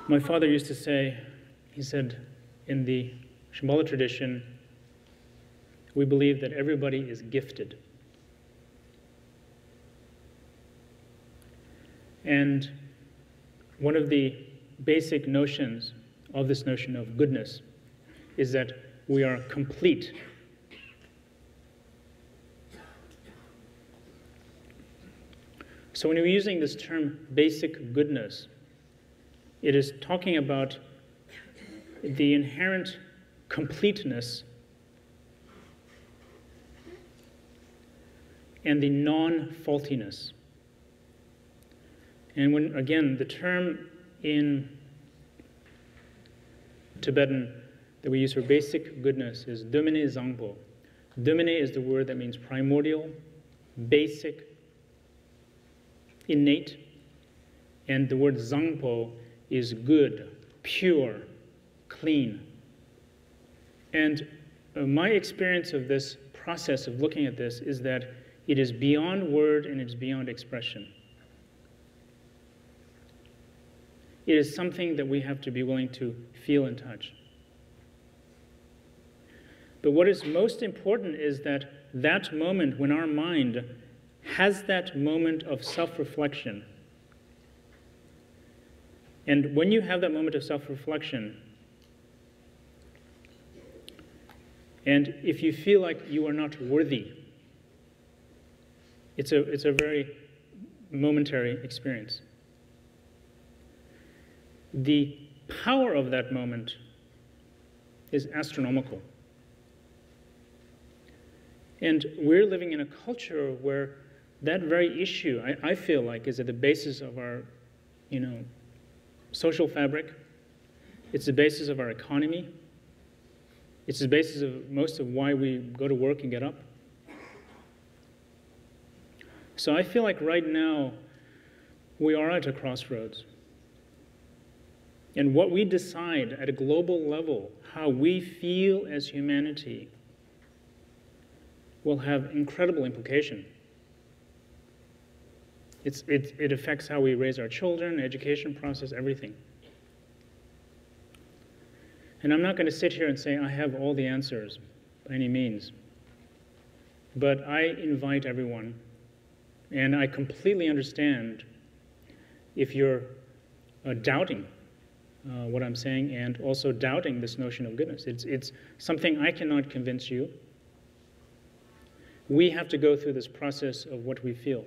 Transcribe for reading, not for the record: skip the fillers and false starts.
My father used to say, he said, in the Shambhala tradition, we believe that everybody is gifted. And one of the basic notions of this notion of goodness is that we are complete. So when we're using this term basic goodness, it is talking about the inherent completeness and the non-faultiness. And when, again, the term in Tibetan that we use for basic goodness is Dömine Zangpo. Dömine is the word that means primordial, basic, innate, and the word Zangpo is good, pure, clean. And my experience of this process of looking at this is that it is beyond word and it's beyond expression. It is something that we have to be willing to feel and touch. But what is most important is that that moment when our mind has that moment of self-reflection. And when you have that moment of self-reflection, and if you feel like you are not worthy, it's a very momentary experience. The power of that moment is astronomical. And we're living in a culture where that very issue, I feel like, is at the basis of our, social fabric. It's the basis of our economy. It's the basis of most of why we go to work and get up. So I feel like right now we are at a crossroads. And what we decide at a global level, how we feel as humanity, will have incredible implication. It affects how we raise our children, education process, everything. And I'm not going to sit here and say I have all the answers by any means. But I invite everyone, and I completely understand if you're doubting what I'm saying and also doubting this notion of goodness. It's something I cannot convince you. We have to go through this process of what we feel.